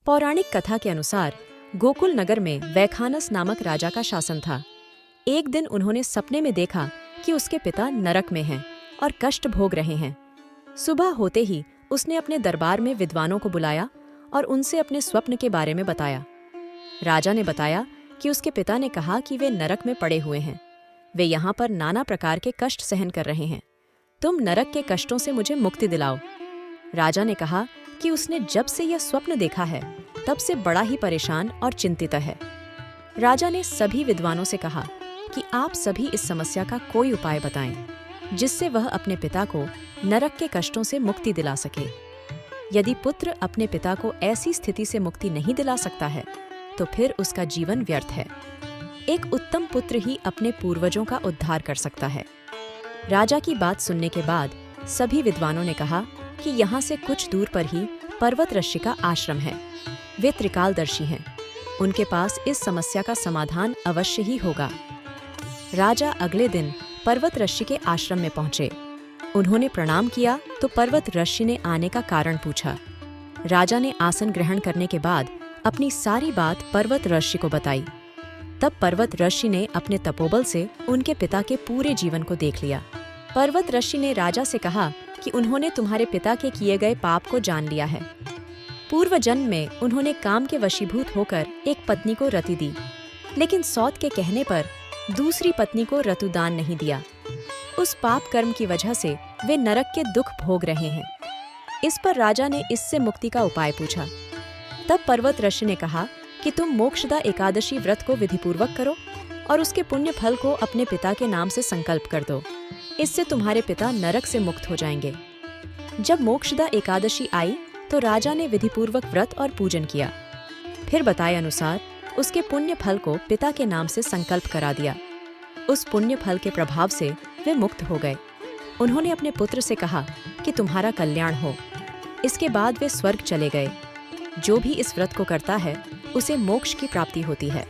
पौराणिक कथा के अनुसार गोकुल नगर में वैखानस नामक राजा का शासन था। एक दिन उन्होंने सपने में देखा कि उसके पिता नरक में हैं और कष्ट भोग रहे हैं। सुबह होते ही उसने अपने दरबार में विद्वानों को बुलाया और उनसे अपने स्वप्न के बारे में बताया। राजा ने बताया कि उसके पिता ने कहा कि वे नरक में पड़े हुए हैं। वे यहाँ पर नाना प्रकार के कष्ट सहन कर रहे हैं। तुम नरक के कष्टों से मुझे मुक्ति दिलाओ। राजा ने कहा कि उसने जब से यह स्वप्न देखा है तब से बड़ा ही परेशान और चिंतित है। राजा ने सभी विद्वानों से कहा कि आप सभी इस समस्या का कोई उपाय बताएं जिससे वह अपने पिता को नरक के कष्टों से मुक्ति दिला सके। यदि पुत्र अपने पिता को ऐसी स्थिति से मुक्ति नहीं दिला सकता है तो फिर उसका जीवन व्यर्थ है। एक उत्तम पुत्र ही अपने पूर्वजों का उद्धार कर सकता है। राजा की बात सुनने के बाद सभी विद्वानों ने कहा कि यहाँ से कुछ दूर पर ही पर्वत ऋषि का आश्रम है। वे त्रिकालदर्शी हैं। उनके पास इस समस्या का समाधान अवश्य ही होगा। राजा अगले दिन पर्वत ऋषि के आश्रम में पहुंचे। उन्होंने प्रणाम किया तो पर्वत ऋषि ने आने का कारण पूछा। राजा ने आसन ग्रहण करने के बाद अपनी सारी बात पर्वत ऋषि को बताई। तब पर्वत ऋषि ने अपने तपोबल से उनके पिता के पूरे जीवन को देख लिया। पर्वत ऋषि ने राजा से कहा कि उन्होंने तुम्हारे पिता के किए गए पाप को जान लिया है। पूर्व जन्म में उन्होंने काम के वशीभूत होकर एक पत्नी को रति दी, लेकिन सौत के कहने पर दूसरी पत्नी को ऋतुदान नहीं दिया। उस पाप कर्म की वजह से वे नरक के दुख भोग रहे हैं। इस पर राजा ने इससे मुक्ति का उपाय पूछा। तब पर्वत ऋषि ने कहा कि तुम मोक्षदा एकादशी व्रत को विधिपूर्वक करो और उसके पुण्य फल को अपने पिता के नाम से संकल्प कर दो। इससे तुम्हारे पिता नरक से मुक्त हो जाएंगे। जब मोक्षदा एकादशी आई तो राजा ने विधिपूर्वक व्रत और पूजन किया। फिर बताए अनुसार उसके पुण्य फल को पिता के नाम से संकल्प करा दिया। उस पुण्य फल के प्रभाव से वे मुक्त हो गए। उन्होंने अपने पुत्र से कहा कि तुम्हारा कल्याण हो। इसके बाद वे स्वर्ग चले गए। जो भी इस व्रत को करता है उसे मोक्ष की प्राप्ति होती है।